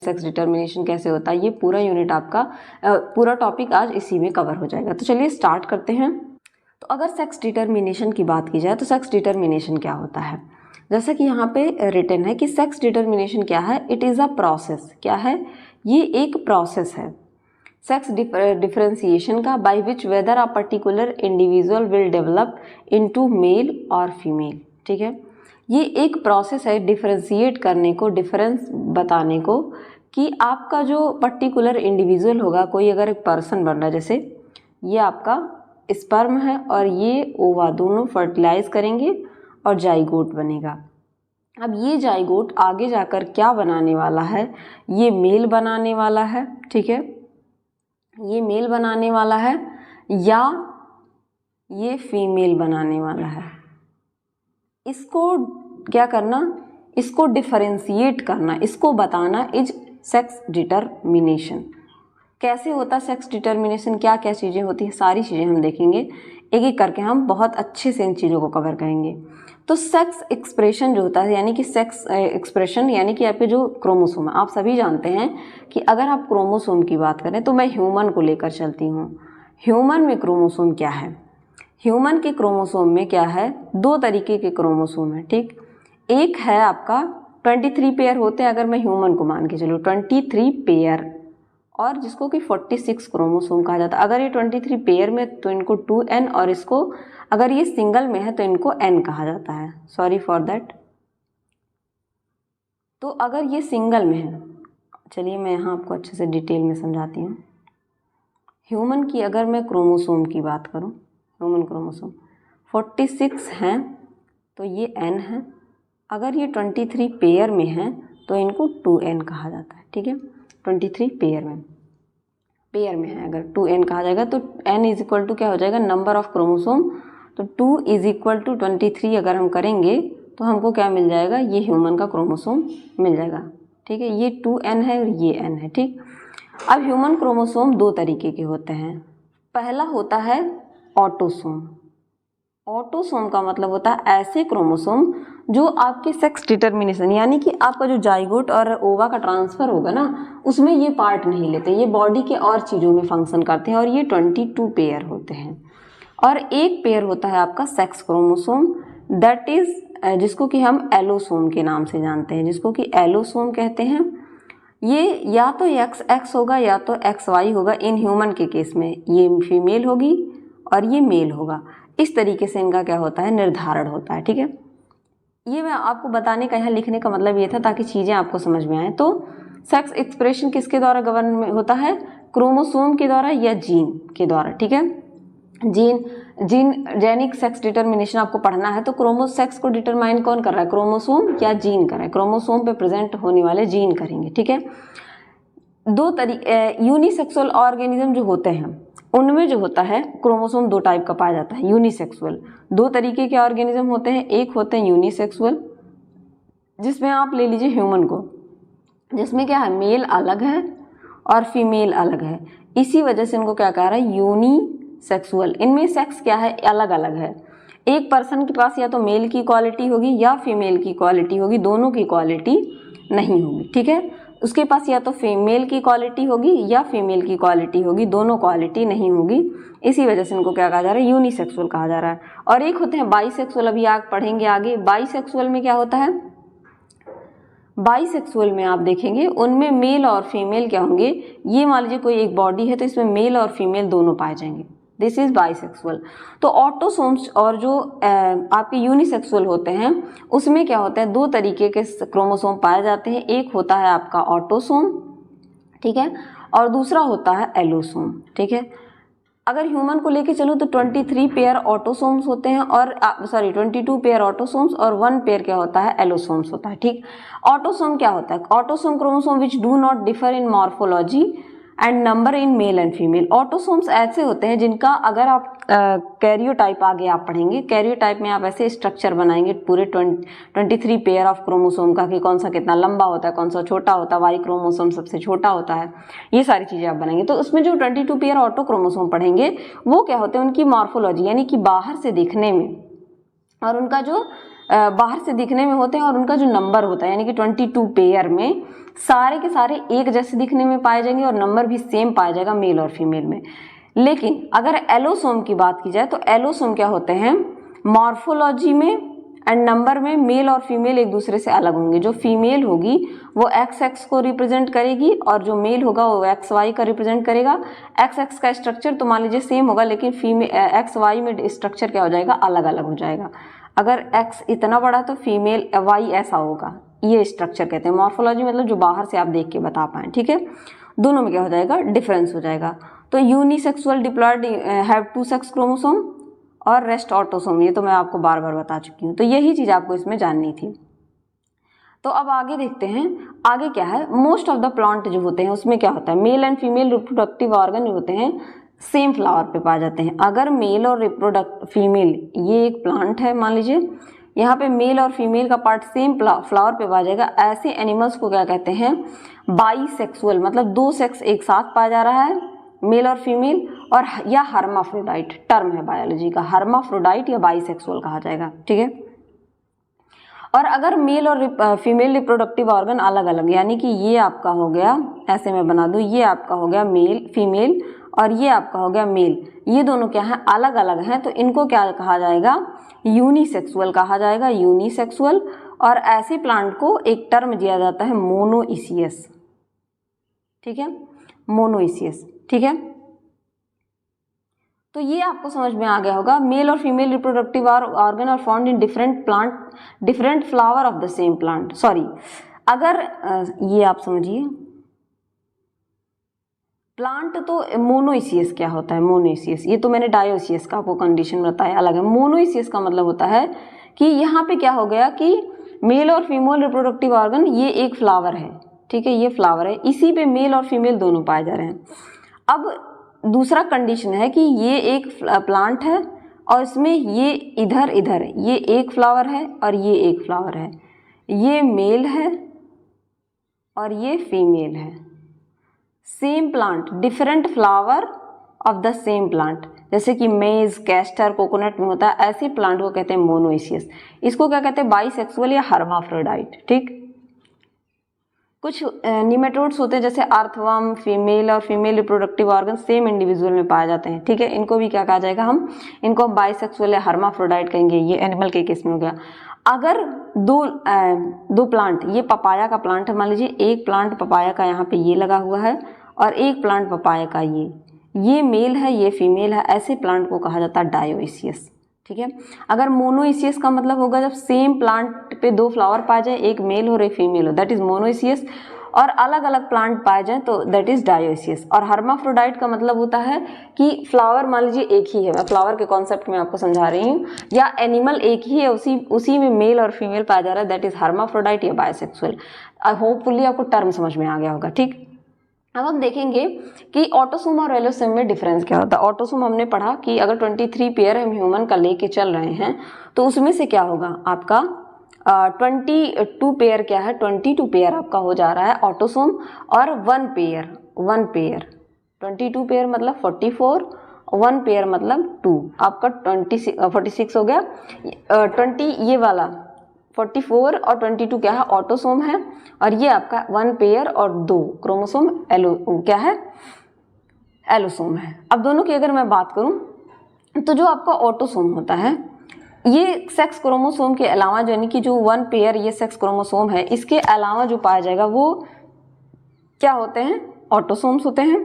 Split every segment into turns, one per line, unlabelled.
Sex determination कैसे होता है, ये पूरा यूनिट आपका पूरा टॉपिक आज इसी में कवर हो जाएगा। तो चलिए स्टार्ट करते हैं। तो अगर सेक्स डिटर्मिनेशन की बात की जाए तो सेक्स डिटर्मिनेशन क्या होता है, जैसा कि यहाँ पे रिटन है कि सेक्स डिटर्मिनेशन क्या है, इट इज़ अ प्रोसेस। क्या है, ये एक प्रोसेस है सेक्स डिफरेंशिएशन का, by which whether a particular individual will develop into male और फीमेल। ठीक है, ये एक प्रोसेस है डिफरेंशिएट करने को, डिफरेंस बताने को कि आपका जो पर्टिकुलर इंडिविजुअल होगा, कोई अगर एक पर्सन बन रहा है, जैसे ये आपका स्पर्म है और ये ओवा, दोनों फर्टिलाइज करेंगे और जाइगोट बनेगा। अब ये जाइगोट आगे जाकर क्या बनाने वाला है, ये मेल बनाने वाला है। ठीक है, ये मेल बनाने वाला है या ये फीमेल बनाने वाला है। इसको क्या करना, इसको डिफरेंशिएट करना, इसको बताना इज सेक्स डिटर्मिनेशन। कैसे होता है सेक्स डिटर्मिनेशन, क्या क्या चीज़ें होती हैं, सारी चीज़ें हम देखेंगे एक एक करके, हम बहुत अच्छे से इन चीज़ों को कवर करेंगे। तो सेक्स एक्सप्रेशन जो होता है, यानी कि सेक्स एक्सप्रेशन यानी कि आपके जो क्रोमोसोम है, आप सभी जानते हैं कि अगर आप क्रोमोसोम की बात करें तो मैं ह्यूमन को लेकर चलती हूँ। ह्यूमन में क्रोमोसोम क्या है, ह्यूमन के क्रोमोसोम में क्या है, दो तरीके के क्रोमोसोम है। ठीक, एक है आपका 23 पेयर होते हैं, अगर मैं ह्यूमन को मान के चलूँ 23 पेयर, और जिसको कि 46 क्रोमोसोम कहा जाता है। अगर ये 23 पेयर में तो इनको 2n, और इसको अगर ये सिंगल में है तो इनको n कहा जाता है, सॉरी फॉर दैट। तो अगर ये सिंगल में है, चलिए मैं यहाँ आपको अच्छे से डिटेल में समझाती हूँ। ह्यूमन की अगर मैं क्रोमोसोम की बात करूँ, ह्यूमन क्रोमोसोम 46 हैं तो ये n है। अगर ये 23 पेयर में है तो इनको 2n कहा जाता है। ठीक है, 23 पेयर में है, अगर 2n कहा जाएगा तो n इज इक्वल टू क्या हो जाएगा, नंबर ऑफ क्रोमोसोम। तो 2 इज इक्वल टू 23 अगर हम करेंगे तो हमको क्या मिल जाएगा, ये ह्यूमन का क्रोमोसोम मिल जाएगा। ठीक है, ये 2n है और ये n है। ठीक, अब ह्यूमन क्रोमोसोम दो तरीके के होते हैं। पहला होता है ऑटोसोम। ऑटोसोम का मतलब होता है ऐसे क्रोमोसोम जो आपके सेक्स डिटर्मिनेशन, यानी कि आपका जो जाइगोट और ओवा का ट्रांसफर होगा ना, उसमें ये पार्ट नहीं लेते, ये बॉडी के और चीज़ों में फंक्शन करते हैं, और ये 22 पेयर होते हैं। और एक पेयर होता है आपका सेक्स क्रोमोसोम, दैट इज जिसको कि हम एलोसोम के नाम से जानते हैं, जिसको कि एलोसोम कहते हैं। ये या तो XX होगा या तो XY होगा। इन ह्यूमन के केस में ये फीमेल होगी और ये मेल होगा। इस तरीके से इनका क्या होता है, निर्धारण होता है। ठीक है, ये मैं आपको बताने का, यहाँ लिखने का मतलब ये था ताकि चीज़ें आपको समझ में आए। तो सेक्स एक्सप्रेशन किसके द्वारा गवर्न होता है, क्रोमोसोम के द्वारा या जीन के द्वारा। ठीक है, जेनिक सेक्स डिटर्मिनेशन आपको पढ़ना है तो सेक्स को डिटरमाइन कौन कर रहा है, क्रोमोसोम या जीन कर रहा है, क्रोमोसोम पे प्रेजेंट होने वाले जीन करेंगे। ठीक है, दो तरीके यूनिसेक्सुअल ऑर्गेनिज्म जो होते हैं उनमें जो होता है क्रोमोसोम दो टाइप का पाया जाता है। यूनिसेक्सुअल, दो तरीके के ऑर्गेनिज्म होते हैं, एक होते हैं यूनिसेक्सुअल, जिसमें आप ले लीजिए ह्यूमन को, जिसमें क्या है, मेल अलग है और फीमेल अलग है, इसी वजह से इनको क्या कह रहा है, यूनिसेक्सुअल। इनमें सेक्स क्या है, अलग अलग है। एक पर्सन के पास या तो मेल की क्वालिटी होगी या फीमेल की क्वालिटी होगी, दोनों की क्वालिटी नहीं होगी। ठीक है, उसके पास या तो फीमेल की क्वालिटी होगी या फीमेल की क्वालिटी होगी, दोनों क्वालिटी नहीं होगी, इसी वजह से इनको क्या कहा जा रहा है, यूनिसेक्सुअल कहा जा रहा है। और एक होते हैं बाईसेक्सुअल, अभी आप पढ़ेंगे आगे। बाईसेक्सुअल में क्या होता है, बाईसेक्सुअल में आप देखेंगे उनमें मेल और फीमेल क्या होंगे, ये मान लीजिए कोई एक बॉडी है तो इसमें मेल और फीमेल दोनों पाए जाएंगे, दिस इज बाईसेक्सुअल। तो ऑटोसोम्स और जो आपके यूनिसेक्सुअल होते हैं उसमें क्या होता है, दो तरीके के क्रोमोसोम पाए जाते हैं, एक होता है आपका ऑटोसोम, ठीक है, और दूसरा होता है एलोसोम। ठीक है, अगर ह्यूमन को लेके चलूँ तो 23 पेयर ऑटोसोम्स होते हैं और 22 पेयर ऑटोसोम्स और 1 पेयर क्या होता है, एलोसोम्स होता है। ठीक, ऑटोसोम क्या होता है, autosome chromosome which do not differ in morphology and number in male and female. Autosomes ऐसे होते हैं जिनका अगर आप कैरियोटाइप आगे आप पढ़ेंगे, कैरियोटाइप में आप ऐसे स्ट्रक्चर बनाएंगे पूरे 23 पेयर ऑफ क्रोमोसोम का, कि कौन सा कितना लंबा होता है, कौन सा छोटा होता है, वाई क्रोमोसोम सबसे छोटा होता है, ये सारी चीज़ें आप बनाएंगे। तो उसमें जो 22 पेयर ऑटो क्रोमोसोम पढ़ेंगे वो क्या होते हैं, उनकी मॉर्फोलॉजी यानी कि बाहर से दिखने में, और उनका जो बाहर से दिखने में होते हैं, और उनका जो नंबर होता है यानी कि 22 पेयर में सारे के सारे एक जैसे दिखने में पाए जाएंगे और नंबर भी सेम पाया जाएगा मेल और फीमेल में। लेकिन अगर एलोसोम की बात की जाए तो एलोसोम क्या होते हैं, मॉर्फोलॉजी में एंड नंबर में मेल और फीमेल एक दूसरे से अलग होंगे। जो फीमेल होगी वो XX को रिप्रेजेंट करेगी और जो मेल होगा वो XY का रिप्रेजेंट करेगा। XX का स्ट्रक्चर तो मान लीजिए सेम होगा, लेकिन फीमेल XY में स्ट्रक्चर क्या हो जाएगा, अलग अलग हो जाएगा। अगर X इतना बड़ा तो फीमेल Y ऐसा होगा, ये स्ट्रक्चर कहते हैं। मॉर्फोलॉजी मतलब जो बाहर से आप देख के बता पाएँ, ठीक है। दोनों में क्या हो जाएगा, डिफरेंस हो जाएगा। तो unisexual diploid have 2 sex chromosome और रेस्ट ऑटोसोम, ये तो मैं आपको बार बार बता चुकी हूँ। तो यही चीज़ आपको इसमें जाननी थी। तो अब आगे देखते हैं, आगे क्या है। मोस्ट ऑफ द प्लांट जो होते हैं उसमें क्या होता है, male and female reproductive organ जो होते हैं सेम फ्लावर पे पाए जाते हैं। अगर मेल और फीमेल, ये एक प्लांट है मान लीजिए, यहाँ पे मेल और फीमेल का पार्ट सेम फ्लावर पे पाया जाएगा, ऐसे एनिमल्स को क्या कहते हैं, बाईसेक्सुअल, मतलब 2 सेक्स एक साथ पाया जा रहा है, मेल और फीमेल, और या हर्माफ्रोडाइट टर्म है बायोलॉजी का, हर्माफ्रोडाइट या बाईसेक्सुअल कहा जाएगा, ठीक है। और अगर मेल और फीमेल रिप्रोडक्टिव ऑर्गन अलग अलग, यानी कि ये आपका हो गया, ऐसे मैं बना दूं, ये आपका हो गया मेल फीमेल और ये आपका हो गया मेल, ये दोनों क्या है, अलग अलग हैं, तो इनको क्या कहा जाएगा, यूनिसेक्सुअल कहा जाएगा, यूनिसेक्सुअल। और ऐसे प्लांट को एक टर्म दिया जाता है मोनोइसियस, ठीक है, मोनोइसियस, ठीक है। तो ये आपको समझ में आ गया होगा। मेल और female reproductive organ are found in different plant, different flower of the same plant. Sorry, अगर ये आप समझिए, प्लांट तो मोनोइसियस क्या होता है, मोनोइसियस, ये तो मैंने डायोसियस का आपको कंडीशन बताया अलग है। मोनोइसियस का मतलब होता है कि यहाँ पे क्या हो गया कि मेल और फीमेल रिप्रोडक्टिव ऑर्गन, ये एक फ्लावर है, ठीक है, ये फ्लावर है, इसी पे मेल और फीमेल दोनों पाए जा रहे हैं। अब दूसरा कंडीशन है कि ये एक प्लांट है और इसमें ये इधर इधर ये एक फ्लावर है और ये एक फ्लावर है, ये मेल है और ये फीमेल है। Same plant, different flower of the same plant, जैसे कि मेज, कैस्टर, कोकोनट में होता है, ऐसे प्लांट को कहते हैं मोनोइसियस। इसको क्या कहते हैं, बाईसेक्सुअल या हर्माफ्रोडाइट, ठीक। कुछ निमेटोड्स होते हैं जैसे अर्थवर्म, फीमेल और female reproductive organ same individual में पाए जाते हैं, ठीक है। इनको भी क्या कहा जाएगा, हम इनको बाइसेक्सुअल या हर्माफ्रोडाइट कहेंगे, ये एनिमल के केस में हो गया। अगर दो प्लांट, ये पपाया का प्लांट है मान लीजिए, एक प्लांट पपाया का यहाँ पे ये लगा हुआ है और एक प्लांट पपाया का ये मेल है, ये फीमेल है, ऐसे प्लांट को कहा जाता है डायोइसियस, ठीक है। अगर मोनोइसियस का मतलब होगा जब सेम प्लांट पे 2 फ्लावर पाए जाए, एक मेल हो और एक फीमेल हो, दैट इज मोनोइसियस। और अलग अलग प्लांट पाए जाए तो दैट इज डायोइसियस। और हर्माफ्रोडाइट का मतलब होता है कि फ्लावर मान लीजिए एक ही है, मैं फ्लावर के कॉन्सेप्ट में आपको समझा रही हूँ, या एनिमल एक ही है, उसी में मेल और फीमेल पाया जा रहा है, दैट इज हर्माफ्रोडाइट या बायसेक्सुअल। होपफुली आपको टर्म समझ में आ गया होगा, ठीक। अब हम देखेंगे कि ऑटोसोम और एलोसोम में डिफरेंस क्या होता है। ऑटोसोम हमने पढ़ा कि अगर 23 पेयर हम ह्यूमन का लेके चल रहे हैं तो उसमें से क्या होगा आपका 22 पेयर क्या है, 22 पेयर आपका हो जा रहा है ऑटोसोम, और 1 पेयर 22 पेयर मतलब 44, 1 पेयर मतलब 2, आपका 46 हो गया। 20 ये वाला 44 और 22 क्या है, ऑटोसोम है, और ये आपका 1 पेयर और 2 क्रोमोसोम क्या है, एलोसोम है। अब दोनों की अगर मैं बात करूं तो जो आपका ऑटोसोम होता है, ये सेक्स क्रोमोसोम के अलावा, यानी कि जो 1 पेयर ये सेक्स क्रोमोसोम है, इसके अलावा जो पाया जाएगा वो क्या होते हैं, ऑटोसोम्स होते हैं।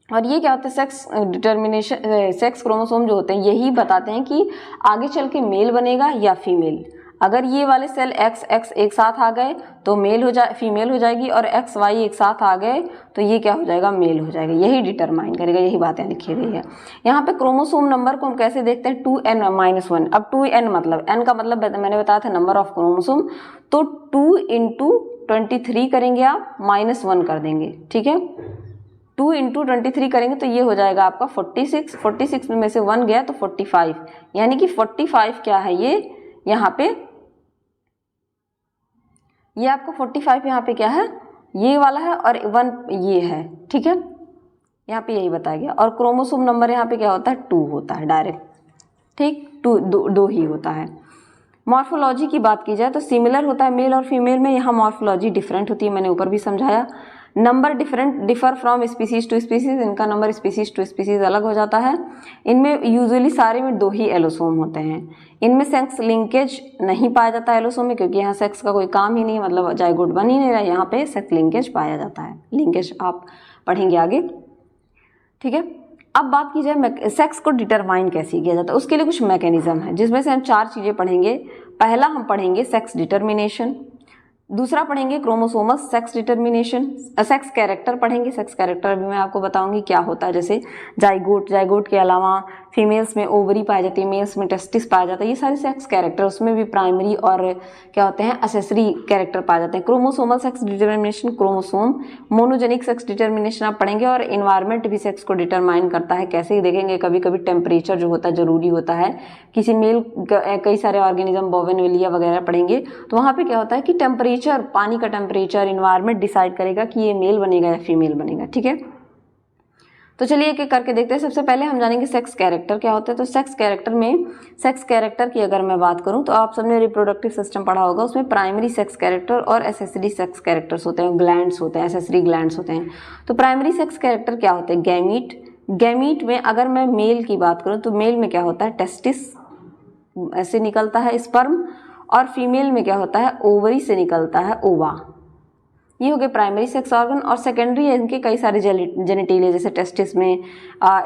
और ये क्या होता है, सेक्स डिटर्मिनेशन, सेक्स क्रोमोसोम जो होते हैं यही बताते हैं कि आगे चल के मेल बनेगा या फीमेल। अगर ये वाले सेल XX एक साथ आ गए तो फीमेल हो जाएगी, और XY एक साथ आ गए तो ये क्या हो जाएगा, मेल हो जाएगा। यही डिटरमाइन करेगा, यही बातें लिखी गई है यहाँ पे। क्रोमोसोम नंबर को हम कैसे देखते हैं, 2n-1। अब 2n मतलब, n का मतलब मैंने बताया था नंबर ऑफ क्रोमोसोम, तो 2 × 23 करेंगे आप, -1 कर देंगे, ठीक है। 2 × 23 करेंगे तो ये हो जाएगा आपका 46 में से 1 गया तो 45, यानी कि 45 क्या है, ये यहाँ पे, ये आपको 45 यहाँ पे क्या है, ये वाला है, और 1 ये है, ठीक है, यहाँ पे यही बताया गया। और क्रोमोसोम नंबर यहाँ पे क्या होता है, 2 होता है डायरेक्ट, ठीक, 2 ही होता है। मॉर्फोलॉजी की बात की जाए तो सिमिलर होता है मेल और फीमेल में, यहाँ मॉर्फोलॉजी डिफरेंट होती है, मैंने ऊपर भी समझाया। Number differ from species to species, इनका नंबर स्पीसीज टू स्पीसीज अलग हो जाता है। इनमें यूजुअली सारे में 2 ही एलोसोम होते हैं। इनमें सेक्स लिंकेज नहीं पाया जाता है एलोसोम में, क्योंकि यहाँ सेक्स का कोई काम ही नहीं, मतलब जाइगोट बन ही नहीं रहा, यहाँ पे सेक्स लिंकेज पाया जाता है। लिंकेज आप पढ़ेंगे आगे, ठीक है। अब बात की जाए सेक्स को डिटरमाइन कैसे किया जाता है, उसके लिए कुछ मैकेनिज्म है, जिसमें से हम 4 चीज़ें पढ़ेंगे। पहला हम पढ़ेंगे सेक्स डिटर्मिनेशन, दूसरा पढ़ेंगे chromosomal sex determination, sex character पढ़ेंगे। सेक्स कैरेक्टर भी मैं आपको बताऊंगी क्या होता है, जैसे जाइगोट के अलावा फीमेल्स में ओवरी पाई जाती है, मेल्स में टेस्टिस पाया जाता है, ये सारे सेक्स कैरेक्टर, उसमें भी प्राइमरी और क्या होते हैं एसेसरी कैरेक्टर पाए जाते हैं। Chromosomal sex determination, chromosome, monogenic sex determination आप पढ़ेंगे, और इन्वायरमेंट भी सेक्स को डिटरमाइन करता है। कैसे देखेंगे, कभी कभी टेम्परेचर जो होता है जरूरी होता है, किसी मेल कई सारे ऑर्गेनिज्म बोवेनविलिया वगैरह पढ़ेंगे, तो वहाँ पे क्या होता है कि टेम्परेचर, पानी का टेम्परेचर, इन्वायरमेंट डिसाइड करेगा कि ये मेल बनेगा या फीमेल बनेगा, ठीक है। तो चलिए एक एक करके देखते हैं। सबसे पहले हम जानेंगे सेक्स कैरेक्टर क्या होता है। तो सेक्स कैरेक्टर की अगर मैं बात करूं तो आप सबने रिप्रोडक्टिव सिस्टम पढ़ा होगा, उसमें प्राइमरी सेक्स कैरेक्टर और एसेसरी सेक्स कैरेक्टर्स होते हैं, ग्लैंड्स होते हैं, एसेसरी ग्लैंड्स होते हैं। तो प्राइमरी सेक्स कैरेक्टर क्या होते हैं, गैमीट में अगर मैं मेल की बात करूं तो मेल में क्या होता है, टेस्टिस ऐसे निकलता है स्पर्म, और फीमेल में क्या होता है, ओवरी से निकलता है ओवा। ये हो गए प्राइमरी सेक्स ऑर्गन। और सेकेंडरी है इनके कई सारे जेनिटेलिया, जैसे टेस्टिस में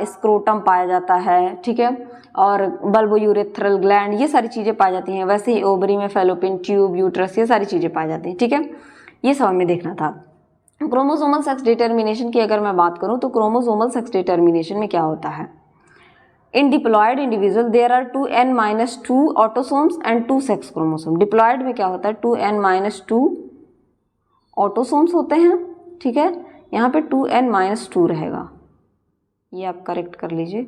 स्क्रोटम पाया जाता है, ठीक है, और बल्बोयूरेथ्रल ग्लैंड, ये सारी चीज़ें पाई जाती हैं। वैसे ही ओवरी में फैलोपिन ट्यूब, यूट्रस, ये सारी चीज़ें पाई जाती हैं, ठीक है। ये सब हमें देखना था। क्रोमोसोमल सेक्स डिटर्मिनेशन की अगर मैं बात करूँ तो क्रोमोसोमल सेक्स डिटर्मिनेशन में क्या होता है, in diploid individual there are 2n-2 autosomes and 2 sex chromosome. Diploid में क्या होता है, 2n-2 ऑटोसोम्स होते हैं, ठीक है। यहाँ पे 2n-2 रहेगा, ये आप करेक्ट कर लीजिए,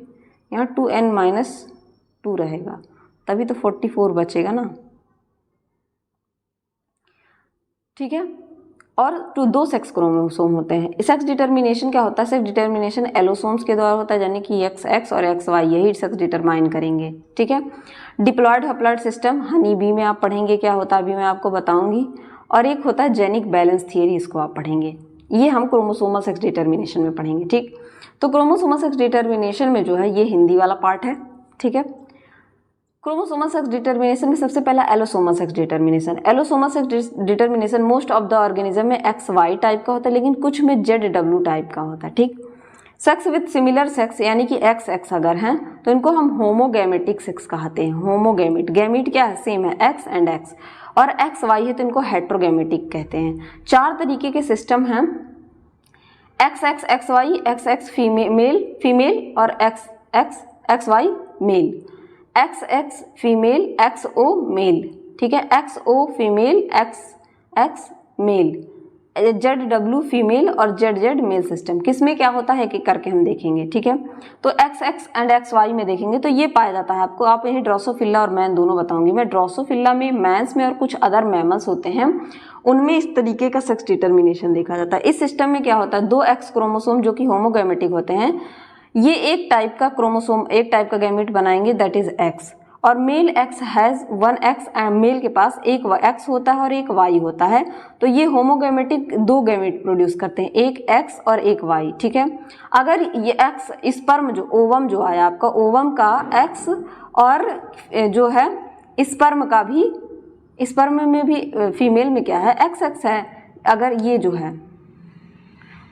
यहाँ 2n-2 रहेगा, तभी तो 44 बचेगा ना, ठीक है। और 2 सेक्स क्रोमोसोम होते हैं। सेक्स डिटर्मिनेशन क्या होता है, सेक्स डिटर्मिनेशन एलोसोम्स के द्वारा होता है, यानी कि XX और XY यही सेक्स डिटरमाइन करेंगे, ठीक है। डिप्लॉयड हप्लॉयड सिस्टम हनी बी में आप पढ़ेंगे क्या होता है, अभी मैं आपको बताऊंगी। और एक होता है जेनिक बैलेंस थियरी, इसको आप पढ़ेंगे, ये हम क्रोमोसोमल सेक्स डिटर्मिनेशन में पढ़ेंगे, ठीक। तो क्रोमोसोमल सेक्स डिटर्मिनेशन में जो है ये हिंदी वाला पार्ट है, ठीक है। क्रोमोसोमल सेक्स डिटर्मिनेशन में सबसे पहला allosomal sex determination. Allosomal sex determination most of the organism में XY टाइप का होता है, लेकिन कुछ में ZW टाइप का होता है, ठीक। सेक्स विथ सिमिलर सेक्स यानी कि XX अगर हैं तो इनको हम होमोगैमेटिक सेक्स कहते हैं। होमोगैमेट, गैमीट क्या है, सेम है, X एंड X, और XY है तो इनको हेट्रोगैमेटिक कहते हैं। 4 तरीके के सिस्टम हैं, XX XY, XX फीमेल और XY male, XX female, XO male, ठीक है, XO female, XX male, ZW female और ZZ मेल सिस्टम। किसमें क्या होता है कि करके हम देखेंगे, ठीक है। तो XX एंड XY में देखेंगे तो ये पाया जाता है आपको, आप यही ड्रोसोफिला और मैन दोनों बताऊंगी मैं। ड्रोसोफिला में मैंस में और कुछ अदर मैमल्स होते हैं, उनमें इस तरीके का सेक्स डिटर्मिनेशन देखा जाता है। इस सिस्टम में क्या होता है, 2 X क्रोमोसोम जो कि होमोगैमेटिक होते हैं, ये एक टाइप का क्रोमोसोम, एक टाइप का गैमेट बनाएंगे, दैट इज X, और male X has 1 X and male के पास एक X होता है और एक Y होता है, तो ये होमोगैमेटिक 2 गैमेट प्रोड्यूस करते हैं, एक X और एक Y, ठीक है। अगर ये X स्पर्म जो ओवम जो आया आपका, ओवम का X और जो है स्पर्म का भी, स्पर्म में भी फीमेल में क्या है, XX है, अगर ये जो है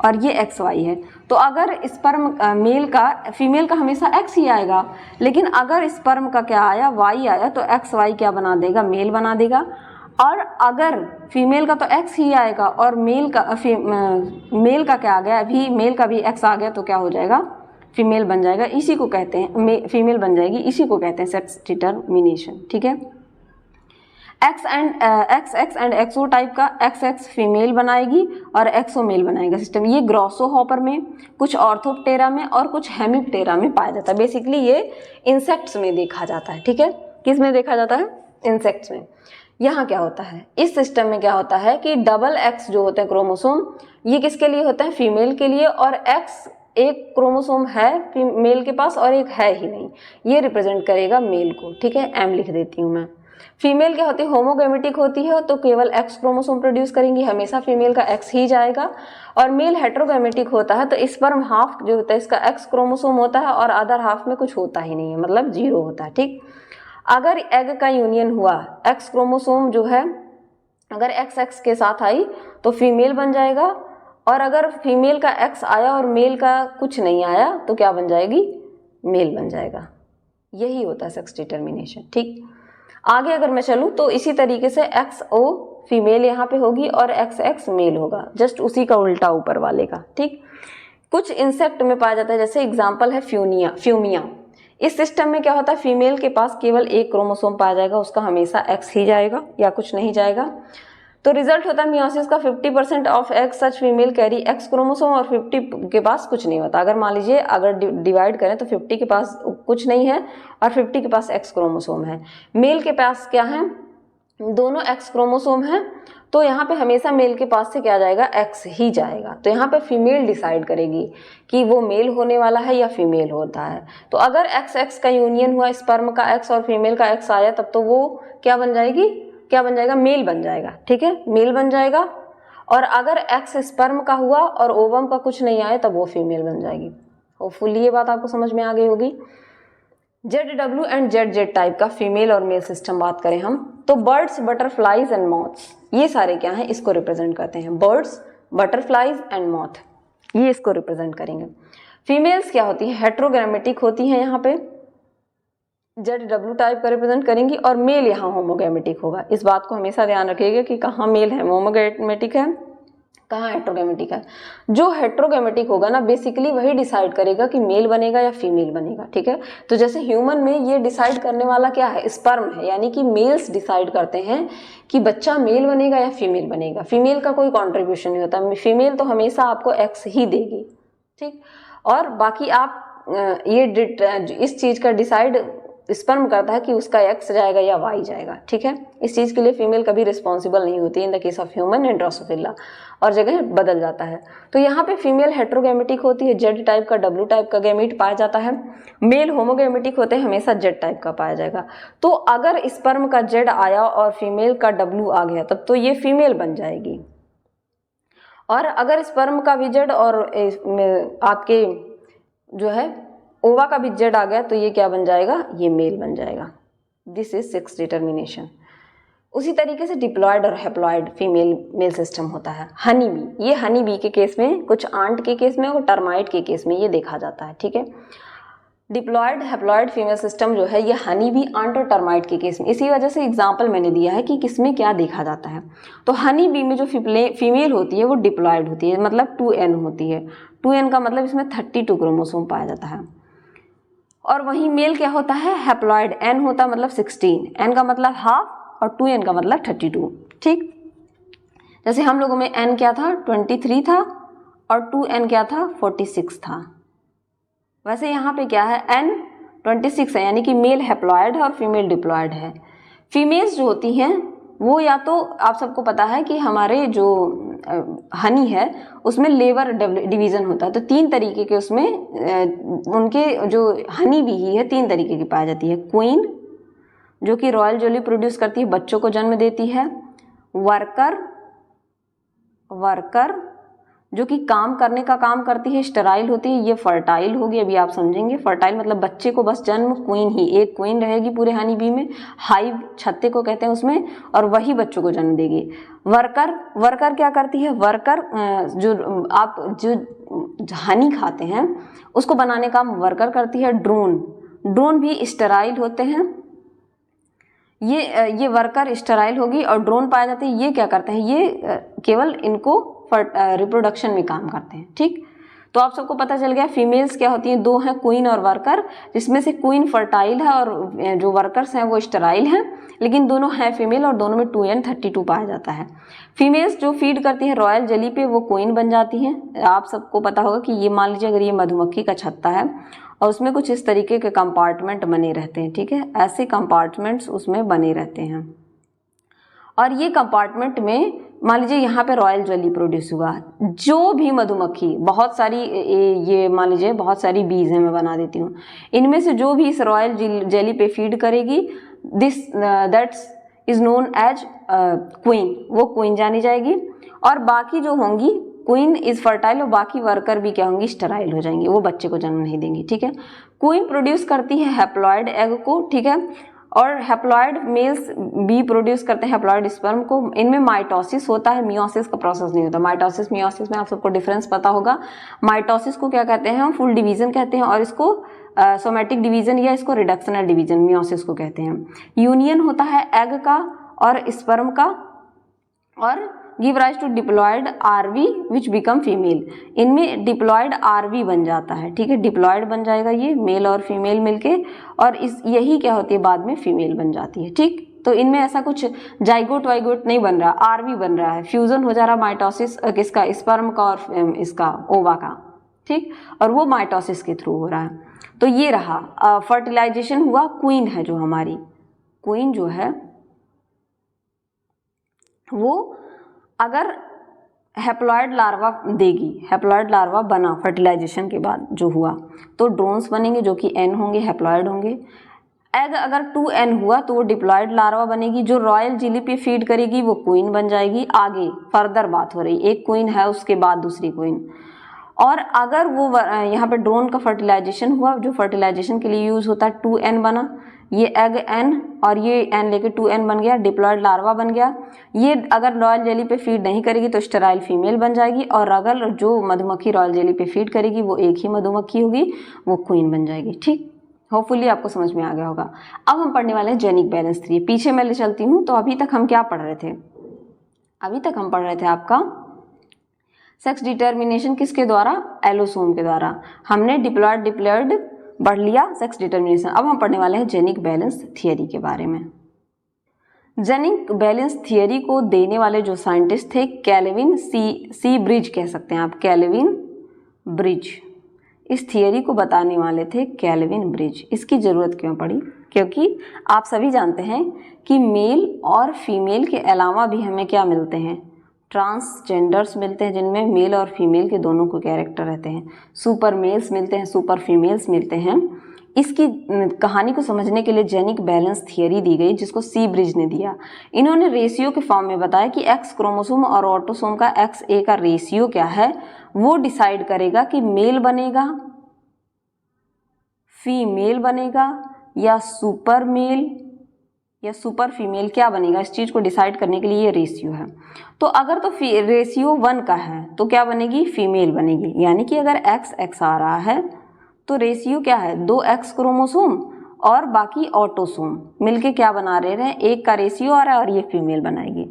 और ये XY है, तो अगर स्पर्म मेल का, फीमेल का हमेशा X ही आएगा, लेकिन अगर स्पर्म का क्या आया, Y आया, तो XY क्या बना देगा, मेल बना देगा। और अगर फीमेल का तो X ही आएगा और मेल का क्या आ गया, अभी मेल का भी X आ गया, तो क्या हो जाएगा, फीमेल बन जाएगा। इसी को कहते हैं, फीमेल बन जाएगी, इसी को कहते हैं सेक्स डिटर्मिनेशन, ठीक है। XX एंड XO टाइप का, XX फीमेल बनाएगी और XO मेल बनाएगा सिस्टम। ये ग्रोसोहॉपर में, कुछ ऑर्थोप्टेरा में और कुछ हेमिप्टेरा में पाया जाता है। बेसिकली ये इंसेक्ट्स में देखा जाता है, ठीक है। किस में देखा जाता है, इंसेक्ट्स में। यहाँ क्या होता है, इस सिस्टम में क्या होता है कि डबल X जो होते हैं क्रोमोसोम, ये किसके लिए होता है, फीमेल के लिए, और X एक क्रोमोसोम है मेल के पास और एक है ही नहीं, ये रिप्रेजेंट करेगा मेल को, ठीक है। M लिख देती हूँ मैं। फीमेल क्या होती है, होमोगैमेटिक होती है, तो केवल एक्स क्रोमोसोम प्रोड्यूस करेंगी, हमेशा फीमेल का एक्स ही जाएगा। और मेल हेट्रोगैमेटिक होता है तो स्पर्म हाफ जो होता है इसका एक्स क्रोमोसोम होता है और अदर हाफ में कुछ होता ही नहीं है, मतलब 0 होता है। ठीक, अगर एग का यूनियन हुआ, एक्स क्रोमोसोम जो है अगर एक्स एक्स के साथ आई तो फीमेल बन जाएगा, और अगर फीमेल का एक्स आया और मेल का कुछ नहीं आया तो क्या बन जाएगी, मेल बन जाएगा। यही होता है सेक्स डिटर्मिनेशन। ठीक, आगे अगर मैं चलूँ तो इसी तरीके से एक्स ओ फीमेल यहाँ पे होगी और एक्स एक्स मेल होगा, जस्ट उसी का उल्टा ऊपर वाले का। ठीक, कुछ इंसेक्ट में पाया जाता है, जैसे एग्जाम्पल है फ्यूमिया। इस सिस्टम में क्या होता है, फीमेल के पास केवल एक क्रोमोसोम पाया जाएगा, उसका हमेशा एक्स ही जाएगा या कुछ नहीं जाएगा। तो रिजल्ट होता है मियोसिस का 50% of x such female carry x chromosome और 50 के पास कुछ नहीं होता। अगर मान लीजिए अगर डिवाइड करें तो 50 के पास कुछ नहीं है और 50 के पास एक्स क्रोमोसोम है। मेल के पास क्या है, दोनों एक्स क्रोमोसोम है, तो यहाँ पे हमेशा मेल के पास से क्या जाएगा, एक्स ही जाएगा। तो यहाँ पे फीमेल डिसाइड करेगी कि वो मेल होने वाला है या फीमेल होता है। तो अगर एक्स एक्स का यूनियन हुआ, स्पर्म का एक्स और फीमेल का एक्स आया, तब तो वो क्या बन जाएगी, क्या बन जाएगा, मेल बन जाएगा। ठीक है, मेल बन जाएगा। और अगर एक्स स्पर्म का हुआ और ओवम का कुछ नहीं आया तब वो फीमेल बन जाएगी। होपफुली ये बात आपको समझ में आ गई होगी। ZW एंड ZZ टाइप का फीमेल और मेल सिस्टम बात करें हम तो बर्ड्स, बटरफ्लाइज एंड मॉथ्स, ये सारे क्या हैं, इसको रिप्रेजेंट करते हैं। बर्ड्स, बटरफ्लाइज एंड मॉथ, ये इसको रिप्रेजेंट करेंगे। फीमेल्स क्या होती है, हेट्रोगैमेटिक होती हैं, यहाँ पे ZW टाइप का रिप्रेजेंट करेंगी, और मेल यहाँ होमोगैमेटिक होगा। इस बात को हमेशा ध्यान रखिएगा कि कहाँ मेल है होमोगैमेटिक है, कहाँ हेट्रोगैमेटिक है। जो हेट्रोगैमेटिक होगा ना, बेसिकली वही डिसाइड करेगा कि मेल बनेगा या फीमेल बनेगा। ठीक है, तो जैसे ह्यूमन में ये डिसाइड करने वाला क्या है, स्पर्म है, यानी कि मेल्स डिसाइड करते हैं कि बच्चा मेल बनेगा या फीमेल बनेगा। फीमेल का कोई कॉन्ट्रीब्यूशन नहीं होता, फीमेल तो हमेशा आपको एक्स ही देगी। ठीक, और बाकी आप ये इस चीज़ का डिसाइड स्पर्म करता है कि उसका एक्स जाएगा या वाई जाएगा। ठीक है, इस चीज़ के लिए फीमेल कभी रिस्पॉन्सिबल नहीं होती in the case of human and Drosophila, और जगह बदल जाता है। तो यहाँ पे फीमेल हेट्रोगैमेटिक होती है, जेड टाइप का W टाइप का गैमीट पाया जाता है। मेल होमोगैमेटिक होते हैं, हमेशा जेड टाइप का पाया जाएगा। तो अगर स्पर्म का जेड आया और फीमेल का W आ गया तब तो ये फीमेल बन जाएगी, और अगर स्पर्म का भी जेड और आपके जो है ओवा का भी जेड आ गया तो ये क्या बन जाएगा, ये मेल बन जाएगा। This is sex determination. उसी तरीके से डिप्लॉयड और हैप्लॉयड फीमेल मेल सिस्टम होता है। हनी बी, ये हनी बी के केस में, कुछ आंट के केस में और टर्माइट के केस में ये देखा जाता है। ठीक है, डिप्लॉयड हैप्लॉयड फीमेल सिस्टम जो है ये हनी बी, आंट और टर्माइट के केस में, इसी वजह से एग्जाम्पल मैंने दिया है कि किसमें क्या देखा जाता है। तो हनी बी में जो फीमेल होती है वो डिप्लॉयड होती है, मतलब 2n होती है। 2n का मतलब इसमें 32 क्रोमोसोम पाया जाता है। और वहीं मेल क्या होता है, हैप्लॉयड, n होता है मतलब 16, n का मतलब हाफ और 2n का मतलब 32। ठीक, जैसे हम लोगों में n क्या था, 23 था, और 2n क्या था, 46 था। वैसे यहाँ पे क्या है, n 26 है, यानी कि मेल हैप्लॉयड है और फीमेल डिप्लॉयड है। फीमेल्स जो होती हैं वो या तो आप सबको पता है कि हमारे जो हनी है उसमें लेबर डिवीज़न होता है, तो 3 तरीके के उसमें उनके जो हनी बी ही है 3 तरीके की पाई जाती है। क्वीन जो कि रॉयल जेली प्रोड्यूस करती है, बच्चों को जन्म देती है। वर्कर जो कि काम करने का काम करती है, स्टेराइल होती है। ये फर्टाइल होगी, अभी आप समझेंगे। फर्टाइल मतलब बच्चे को बस जन्म, क्वीन ही, एक क्वीन रहेगी पूरे हनी बी में, हाइव छत्ते को कहते हैं उसमें, और वही बच्चों को जन्म देगी। वर्कर क्या करती है, वर्कर जो हनी खाते हैं उसको बनाने का काम वर्कर करती है। ड्रोन भी स्टेराइल होते हैं। ये वर्कर स्टेराइल होगी और ड्रोन पाए जाते हैं। ये क्या करते हैं, ये केवल इनको रिप्रोडक्शन में काम करते हैं। ठीक, तो आप सबको पता चल गया फीमेल्स क्या होती हैं, 2 हैं, क्वीन और वर्कर, जिसमें से क्वीन फर्टाइल है और जो वर्कर्स हैं वो स्टेराइल हैं, लेकिन दोनों हैं फीमेल और दोनों में 2n 32 पाया जाता है। फीमेल्स जो फीड करती हैं रॉयल जेली पे वो क्वीन बन जाती हैं। आप सबको पता होगा कि ये मान लीजिए अगर ये मधुमक्खी का छत्ता है और उसमें कुछ इस तरीके के कंपार्टमेंट बने रहते हैं। ठीक है, ऐसे कंपार्टमेंट्स उसमें बने रहते हैं, और ये कंपार्टमेंट में मान लीजिए यहाँ पे रॉयल जेली प्रोड्यूस हुआ। जो भी मधुमक्खी, बहुत सारी ये मान लीजिए बहुत सारी बीज हैं, मैं बना देती हूँ, इनमें से जो भी इस रॉयल जेली पे फीड करेगी this that's is known as queen, वो क्वीन जानी जाएगी। और बाकी जो होंगी, क्वीन इज फर्टाइल और बाकी वर्कर भी क्या होंगी, स्टेराइल हो जाएंगी, वो बच्चे को जन्म नहीं देंगी, ठीक है। क्वीन प्रोड्यूस करती है हैप्लॉइड एग को, ठीक है, और हैप्लॉइड मेल्स भी प्रोड्यूस करते हैं हैप्लॉइड स्पर्म को। इनमें माइटोसिस होता है, मियोसिस का प्रोसेस नहीं होता। माइटोसिस मियोसिस में आप सबको डिफरेंस पता होगा। माइटोसिस को क्या कहते हैं हम, फुल डिवीजन कहते हैं, और इसको सोमेटिक डिवीजन या इसको रिडक्शनल डिवीजन मियोसिस को कहते हैं। यूनियन होता है एग का और स्पर्म का, और गिव राइज टू डिप्लॉयड आरवी विच बिकम फीमेल। इनमें डिप्लॉयड आरवी बन जाता है, ठीक है, डिप्लॉयड बन जाएगा ये, मेल और फीमेल मिलके, और इस यही क्या होती है बाद में फीमेल बन जाती है, ठीक। तो इनमें ऐसा कुछ जाइगोट वाइगोट नहीं बन रहा, आरवी बन रहा है, फ्यूजन हो जा रहा माइटोसिस किसका, स्पर्म का और इसका ओवा का, ठीक, और वो माइटोसिस के थ्रू हो रहा है। तो ये रहा फर्टिलाइजेशन हुआ। क्वीन है जो हमारी, क्वीन जो है वो अगर हैप्लॉइड लार्वा देगी, हैप्लॉइड लार्वा बना फर्टिलाइजेशन के बाद जो हुआ, तो ड्रोन्स बनेंगे जो कि एन होंगे, हैप्लॉइड होंगे। एग अगर 2n हुआ तो वो डिप्लॉयड लार्वा बनेगी, जो रॉयल जेली पे फीड करेगी वो क्वीन बन जाएगी। आगे फर्दर बात हो रही, एक क्वीन है उसके बाद दूसरी क्वीन। और अगर वो यहाँ पे ड्रोन का फर्टिलाइजेशन हुआ, जो फर्टिलाइजेशन के लिए यूज होता है, 2n बना, ये एग n और ये n लेके 2n बन गया, डिप्लॉयड लार्वा बन गया। ये अगर रॉयल जेली पे फीड नहीं करेगी तो स्टेराइल फीमेल बन जाएगी, और अगर जो मधुमक्खी रॉयल जेली पे फीड करेगी वो एक ही मधुमक्खी होगी, वो क्वीन बन जाएगी, ठीक। होपफुली आपको समझ में आ गया होगा। अब हम पढ़ने वाले हैं जेनिक बैलेंस थ्री। पीछे मैं ले चलती हूँ। तो अभी तक हम क्या पढ़ रहे थे, अभी तक हम पढ़ रहे थे आपका सेक्स डिटर्मिनेशन किसके द्वारा, एलोसोम के द्वारा। हमने डिप्लॉयड डिप्लॉयड पढ़ लिया, सेक्स डिटर्मिनेशन। अब हम पढ़ने वाले हैं जेनिक बैलेंस थियरी के बारे में। जेनिक बैलेंस थियरी को देने वाले जो साइंटिस्ट थे, कैल्विन सी ब्रिज कह सकते हैं आप, कैल्विन ब्रिज। इस थियरी को बताने वाले थे कैल्विन ब्रिज। इसकी ज़रूरत क्यों पड़ी, क्योंकि आप सभी जानते हैं कि मेल और फीमेल के अलावा भी हमें क्या मिलते हैं, ट्रांसजेंडर्स मिलते हैं, जिनमें मेल और फीमेल के दोनों को कैरेक्टर रहते हैं। सुपर मेल्स मिलते हैं, सुपर फीमेल्स मिलते हैं। इसकी कहानी को समझने के लिए जेनिक बैलेंस थियरी दी गई, जिसको सी ब्रिज ने दिया। इन्होंने रेशियो के फॉर्म में बताया कि एक्स क्रोमोसोम और ऑटोसोम का XA का रेशियो क्या है, वो डिसाइड करेगा कि मेल बनेगा, फीमेल बनेगा, या सुपर मेल या सुपर फीमेल, क्या बनेगा। इस चीज़ को डिसाइड करने के लिए ये रेशियो है। तो अगर तो रेशियो 1 का है तो क्या बनेगी, फीमेल बनेगी। यानी कि अगर XX आ रहा है तो रेशियो क्या है, 2X क्रोमोसोम और बाकी ऑटोसोम मिलके क्या बना रहे हैं, 1 का रेशियो आ रहा है और ये फीमेल बनाएगी।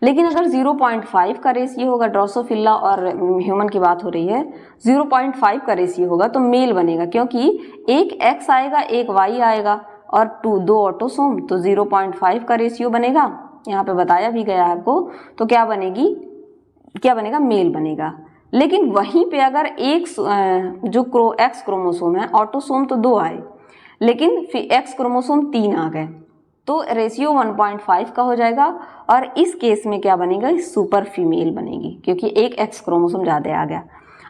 लेकिन अगर 0.5 का रेशियो होगा, ड्रोसोफिला और ह्यूमन की बात हो रही है, 0.5 का रेशियो होगा तो मेल बनेगा, क्योंकि एक X आएगा एक Y आएगा और 2 ऑटोसोम, तो 0.5 का रेशियो बनेगा। यहाँ पे बताया भी गया है आपको। तो क्या बनेगी, क्या बनेगा, मेल बनेगा। लेकिन वहीं पे अगर एक जो X क्रोमोसोम है, ऑटोसोम तो 2 आए लेकिन X क्रोमोसोम 3 आ गए, तो रेशियो 1.5 का हो जाएगा। और इस केस में क्या बनेगा, सुपर फीमेल बनेगी, क्योंकि एक X क्रोमोसोम ज़्यादा आ गया।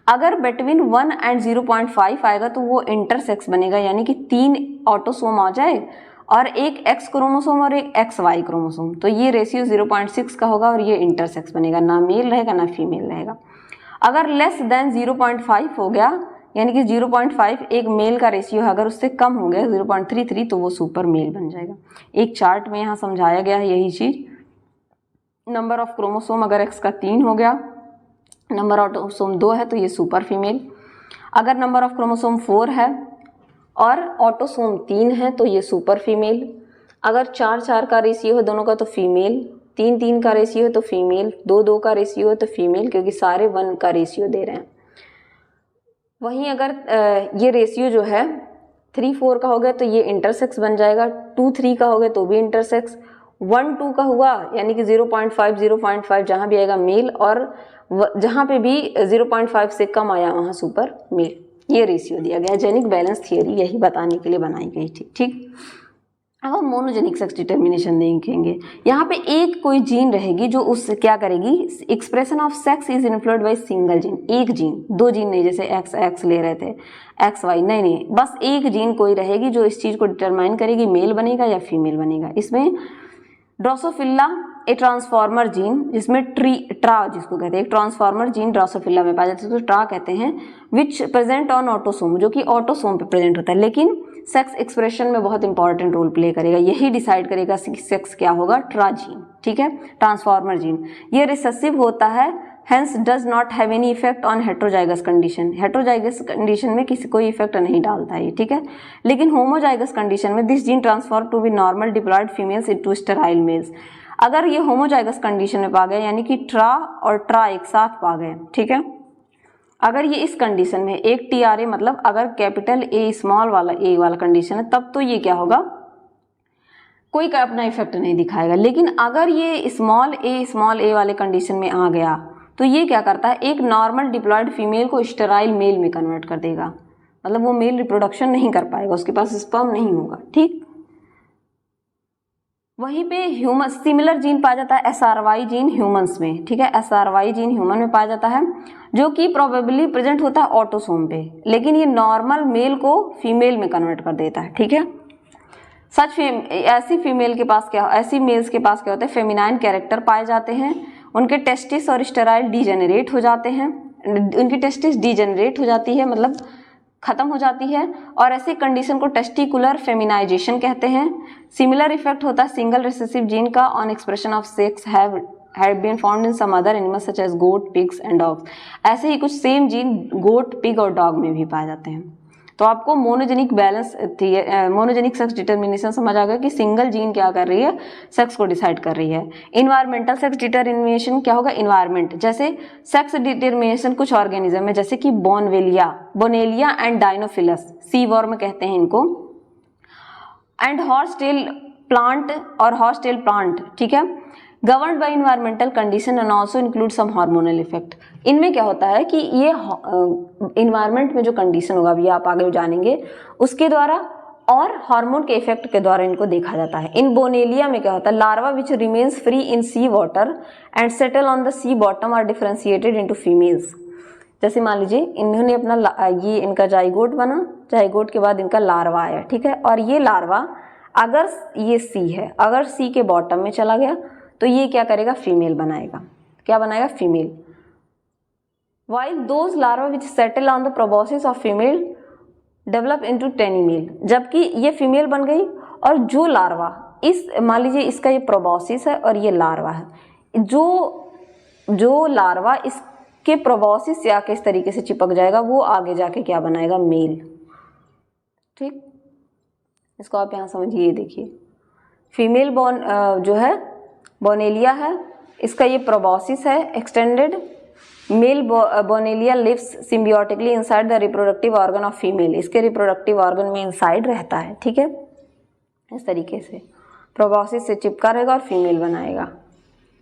अगर बिटवीन 1 एंड 0.5 आएगा तो वो इंटरसेक्स बनेगा, यानी कि 3 ऑटोसोम आ जाए और एक X क्रोमोसोम और एक XY क्रोमोसोम, तो ये रेशियो 0.6 का होगा और ये इंटरसेक्स बनेगा, ना मेल रहेगा ना फीमेल रहेगा। अगर लेस देन 0.5 हो गया, यानी कि 0.5 एक मेल का रेशियो है, अगर उससे कम हो गया 0.33 तो वो सुपर मेल बन जाएगा। एक चार्ट में यहाँ समझाया गया है यही चीज़। नंबर ऑफ क्रोमोसोम अगर X का 3 हो गया, नंबर ऑफ ऑटोसोम 2 है तो ये सुपर फीमेल। अगर नंबर ऑफ क्रोमोसोम 4 है और ऑटोसोम 3 है तो ये सुपर फीमेल। अगर 4-4 का रेशियो है दोनों का तो फीमेल, 3-3 का रेशियो है तो फीमेल, 2-2 का रेशियो है तो फीमेल, क्योंकि सारे 1 का रेशियो दे रहे हैं। वहीं अगर ये रेशियो जो है 3-4 का हो गया तो ये इंटरसेक्स बन जाएगा, 2-3 का हो गया तो भी इंटरसेक्स, 1-2 का हुआ यानी कि 0.5 जहाँ भी आएगा मेल, और जहाँ पे भी 0.5 से कम आया वहाँ सुपर मेल। ये रेशियो दिया गया। जेनिक बैलेंस थियरी यही बताने के लिए बनाई गई थी, ठीक। अब हम मोनोजेनिक सेक्स डिटर्मिनेशन देखेंगे। यहाँ पे एक कोई जीन रहेगी जो उस क्या करेगी, expression of sex is influenced by single gene, एक जीन, दो जीन नहीं, जैसे एक्स ले रहे थे एक्स वाई, नहीं, बस एक जीन कोई रहेगी जो इस चीज को डिटरमाइन करेगी मेल बनेगा या फीमेल बनेगा। इसमें ड्रोसोफिला ए ट्रांसफॉर्मर जीन, जिसमें ट्रा जिसको कहते हैं, एक ट्रांसफॉर्मर जीन ड्रोसोफिला में पाया जाता है, तो ट्रा कहते हैं, विच प्रेजेंट ऑन ऑटोसोम, जो कि ऑटोसोम पे प्रेजेंट होता है, लेकिन सेक्स एक्सप्रेशन में बहुत इंपॉर्टेंट रोल प्ले करेगा, यही डिसाइड करेगा सेक्स क्या होगा, ट्रा जीन, ठीक है, ट्रांसफॉर्मर जीन। ये रिसेसिव होता है, hence does not have any effect on heterozygous condition, heterozygous condition में किसी कोई इफेक्ट नहीं डालता है, ठीक है। लेकिन होमोजाइगस कंडीशन में this gene transform to be normal diploid females into sterile males. अगर ये होमोजाइगस कंडीशन में पा गए, यानी कि ट्रा और ट्रा एक साथ पा गए, ठीक है, अगर ये इस कंडीशन में एक टीआरए, मतलब अगर कैपिटल ए स्मॉल वाला ए वाला कंडीशन है, तब तो ये क्या होगा, कोई का अपना इफेक्ट नहीं दिखाएगा। लेकिन अगर ये स्मॉल ए वाले कंडीशन में आ गया, तो ये क्या करता है, एक नॉर्मल डिप्लॉयड फीमेल को स्टेराइल मेल में कन्वर्ट कर देगा, मतलब वो मेल रिप्रोडक्शन नहीं कर पाएगा, उसके पास स्पर्म नहीं होगा, ठीक। वहीं पे ह्यूमन सिमिलर जीन पाया जाता है एसआरवाई जीन ह्यूमंस में, ठीक है, एसआरवाई जीन ह्यूमन में पाया जाता है, जो कि प्रोबेबली प्रेजेंट होता है ऑटोसोम पे, लेकिन ये नॉर्मल मेल को फीमेल में कन्वर्ट कर देता है, ठीक है। ऐसी फीमेल के पास क्या, ऐसी मेल्स के पास क्या होता है, फेमिनाइन कैरेक्टर पाए जाते हैं, उनके टेस्टिस और स्टेराइल डीजेनरेट हो जाते हैं, उनकी टेस्टिस डीजेनरेट हो जाती है, मतलब खत्म हो जाती है, और ऐसी कंडीशन को टेस्टिकुलर फेमिनाइजेशन कहते हैं। सिमिलर इफेक्ट होता है सिंगल रिसेसिव जीन का on expression of sex have been found in some other animals such as goat, pigs and dogs. ऐसे ही कुछ सेम जीन गोट, पिग और डॉग में भी पाए जाते हैं। तो आपको monogenic balance monogenic sex determination समझ आ गया कि सिंगल जीन क्या कर रही है, सेक्स को डिसाइड कर रही है। इन्वायरमेंटल सेक्स डिटर्मिनेशन क्या होगा, इन्वायरमेंट, जैसे सेक्स डिटर्मिनेशन कुछ ऑर्गेनिज्म है, जैसे कि बोनेलिया एंड डायनोफिलस, सी वर्म कहते हैं इनको, एंड हॉर्सटेल प्लांट, ठीक है, governed by environmental condition and also include some hormonal effect. इनमें क्या होता है कि ये इन्वायरमेंट में जो कंडीशन होगा, अभी आप आगे जानेंगे, उसके द्वारा और हार्मोन के इफेक्ट के द्वारा इनको देखा जाता है। इन बोनेलिया में क्या होता है, larva which remains free in sea water and settle on the sea bottom are differentiated into females. जैसे मान लीजिए इन्होंने अपना ये इनका जाइगोट बना, जाइगोट के बाद इनका लार्वा आया, ठीक है, और ये लार्वा अगर ये सी है, अगर सी के बॉटम में चला गया तो ये क्या करेगा, फीमेल बनाएगा, क्या बनाएगा, female. While those larva which settle on the proboscis of female develop into tiny male, जबकि ये फीमेल बन गई, और जो लार्वा इस, मान लीजिए इसका ये प्रोबोसिस है और ये लार्वा है, जो लार्वा इसके प्रोबोसिस से आके इस तरीके से चिपक जाएगा, वो आगे जाके क्या बनाएगा, मेल, ठीक। इसको आप यहाँ समझिए, देखिए फीमेल जो है बोनेलिया है, इसका ये प्रोबोसिस है extended, male Bonellia lives symbiotically inside the reproductive organ of female, इसके रिप्रोडक्टिव ऑर्गन में इनसाइड रहता है, ठीक है, इस तरीके से प्रोबोसिस से चिपका रहेगा और फीमेल बनाएगा।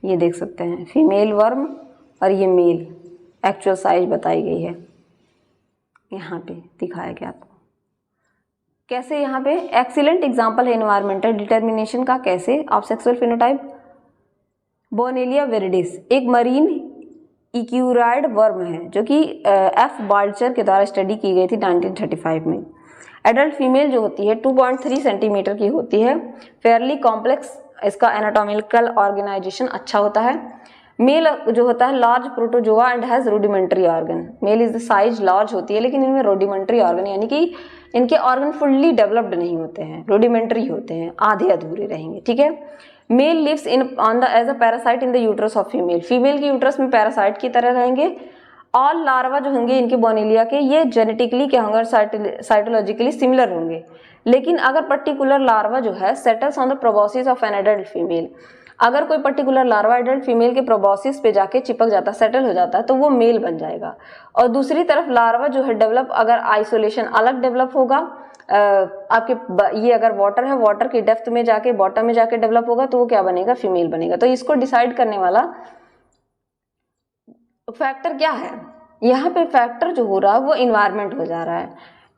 ये देख सकते हैं फीमेल वर्म, और ये मेल, एक्चुअल साइज बताई गई है, यहाँ पे दिखाया गया आपको कैसे। यहाँ पे एक्सीलेंट एग्जाम्पल है इन्वायरमेंटल डिटर्मिनेशन का, कैसे ऑफ सेक्सुअल फिनोटाइप। बोनेलिया विरिडिस एक मरीन इक्यूराइड वर्म है, जो कि एफ बाल्चर के द्वारा स्टडी की गई थी 1935 में। एडल्ट फीमेल जो होती है 2.3 सेंटीमीटर की होती है, फेयरली कॉम्प्लेक्स, इसका एनाटॉमिकल ऑर्गेनाइजेशन अच्छा होता है। मेल जो होता है large protozoa and has rudimentary organ, male is the size large होती है, लेकिन इनमें रूडिमेंट्री ऑर्गन, यानी कि इनके ऑर्गन फुल्ली डेवलप्ड नहीं होते हैं, रूडिमेंट्री होते हैं, आधे अधूरे रहेंगे, ठीक है। Male lives in on the as a parasite in the uterus of female, female के यूट्रस में पैरासाइट की तरह रहेंगे। ऑल लार्वा जो होंगे इनके बोनेलिया के, ये जेनेटिकली क्या होंगे, साइटोलॉजिकली सिमिलर होंगे, लेकिन अगर पर्टिकुलर लार्वा जो है settles on the proboscis of an adult female, अगर कोई पर्टिकुलर लार्वा एडल्ट फीमेल के प्रोबोसिस पे जाके चिपक जाता, सेटल हो जाता है, तो वो मेल बन जाएगा। और दूसरी तरफ लार्वा जो है डेवलप, अगर आइसोलेशन अलग डेवलप होगा, आपके ये अगर वाटर है, वाटर की डेप्थ में जाके बॉटम में जाके डेवलप होगा, तो वो क्या बनेगा, फीमेल बनेगा। तो इसको डिसाइड करने वाला फैक्टर क्या है, यहाँ पे फैक्टर जो हो रहा है वो इन्वायरमेंट हो जा रहा है।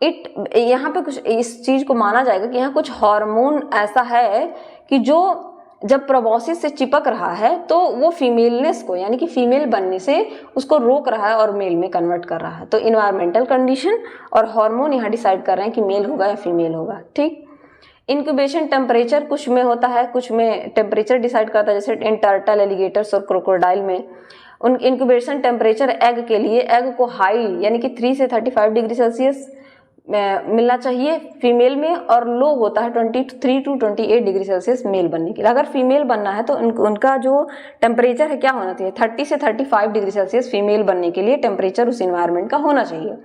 यहाँ पे कुछ इस चीज को माना जाएगा कि यहाँ कुछ हार्मोन ऐसा है कि जो जब प्रोबॉसिस से चिपक रहा है तो वो फीमेलनेस को, यानी कि फीमेल बनने से उसको रोक रहा है और मेल में कन्वर्ट कर रहा है। तो इन्वायरमेंटल कंडीशन और हार्मोन यहाँ डिसाइड कर रहे हैं कि मेल होगा या फीमेल होगा। ठीक। इंक्यूबेशन टेम्परेचर कुछ में होता है, कुछ में टेम्परेचर डिसाइड करता है, जैसे इन टर्टल, एलिगेटर्स और क्रोकोडाइल में उन इंक्यूबेशन टेम्परेचर एग के लिए, एग को हाई यानी कि 3 से 35 डिग्री सेल्सियस मिलना चाहिए फीमेल में, और लो होता है 23 टू 28 डिग्री सेल्सियस मेल बनने के लिए। अगर फीमेल बनना है तो उनका जो टेम्परेचर है क्या होना चाहिए, 30 से 35 डिग्री सेल्सियस फीमेल बनने के लिए टेम्परेचर उस इन्वायरमेंट का होना चाहिए।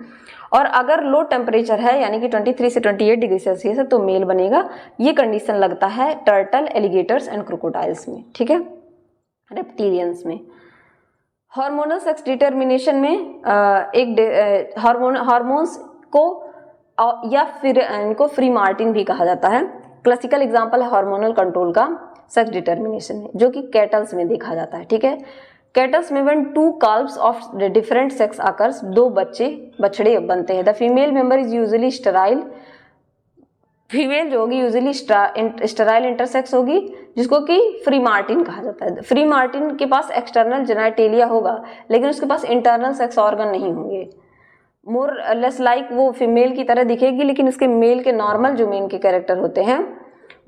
और अगर लो टेम्परेचर है यानी कि 23 से 28 डिग्री सेल्सियस है तो मेल बनेगा। ये कंडीशन लगता है टर्टल, एलिगेटर्स एंड क्रोकोडाइल्स में। ठीक है, रेप्टिलियंस में। हार्मोनल सेक्स डिटर्मिनेशन में एक हार्मोन्स को या फिर इनको फ्री मार्टिन भी कहा जाता है। क्लासिकल एग्जांपल है हार्मोनल कंट्रोल का सेक्स डिटर्मिनेशन में, जो कि कैटल्स में देखा जाता है। ठीक है, कैटल्स में when 2 calves of different sex occurs, 2 बछड़े बनते हैं। The female member is usually sterile, female जो होगी यूजुअली स्टेराइल इंटरसेक्स होगी, जिसको कि फ्री मार्टिन कहा जाता है। फ्री मार्टिन के पास एक्सटर्नल जेनाइटेलिया होगा लेकिन उसके पास इंटरनल सेक्स ऑर्गन नहीं होंगे। मोर लेस लाइक वो फीमेल की तरह दिखेगी लेकिन उसके मेल के नॉर्मल जो मेन के कैरेक्टर होते हैं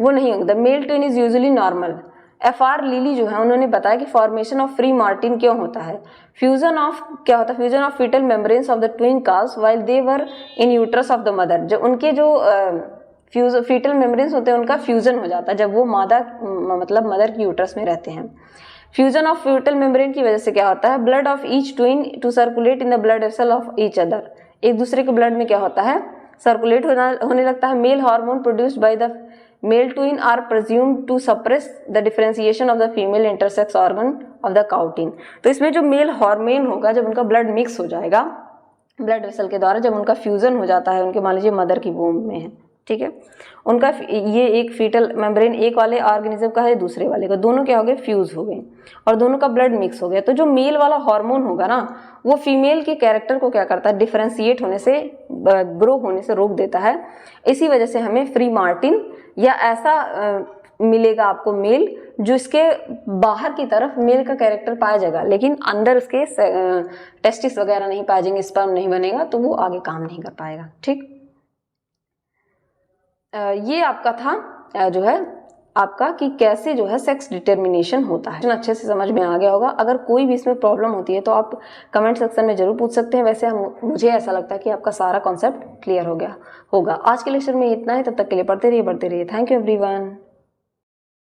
वो नहीं होंगे। The male twin is usually normal. FR Lillie जो है उन्होंने बताया कि फॉर्मेशन ऑफ फ्री मार्टिन क्यों होता है। फ्यूजन ऑफ क्या होता है, fusion of foetal membranes of the twin calves while they were in uterus of the mother. जो उनके जो फीटल मेम्ब्रेन्स होते हैं उनका फ्यूजन हो जाता है जब वो मतलब मदर की यूट्रस में रहते हैं। फ्यूजन ऑफ फ्यूटल मेम्ब्रेन की वजह से क्या होता है, blood of each twin to circulate in the blood vessel of each other. एक दूसरे के ब्लड में क्या होता है, सर्कुलेट होने लगता है। Male hormone produced by the male twin are presumed to suppress the differentiation of the female intersex organ of the cotwin. तो इसमें जो मेल हार्मोन होगा, जब उनका ब्लड मिक्स हो जाएगा ब्लड वेसल के द्वारा, जब उनका फ्यूजन हो जाता है, उनके मान लीजिए मदर की वूम्ब में है, ठीक है, उनका ये एक फीटल मेम्ब्रेन एक वाले ऑर्गेनिज्म का है, दूसरे वाले का, दोनों क्या हो गए, फ्यूज हो गए और दोनों का ब्लड मिक्स हो गया। तो जो मेल वाला हार्मोन होगा ना, वो फीमेल के कैरेक्टर को क्या करता है, डिफरेंशिएट होने से, ग्रो होने से रोक देता है। इसी वजह से हमें फ्री मार्टिन या ऐसा मिलेगा आपको मेल जो इसके बाहर की तरफ मेल का कैरेक्टर पाया जाएगा लेकिन अंदर उसके टेस्टिस वगैरह नहीं पाए जाएंगे, स्पर्म नहीं बनेगा, तो वो आगे काम नहीं कर पाएगा। ठीक, ये आपका था जो है आपका कि कैसे जो है सेक्स डिटर्मिनेशन होता है। अच्छे से समझ में आ गया होगा। अगर कोई भी इसमें प्रॉब्लम होती है तो आप कमेंट सेक्शन में जरूर पूछ सकते हैं। वैसे मुझे ऐसा लगता है कि आपका सारा कॉन्सेप्ट क्लियर हो गया होगा। आज के लेक्चर में इतना है, तब तक के लिए पढ़ते रहिए, बढ़ते रहिए। Thank you everyone.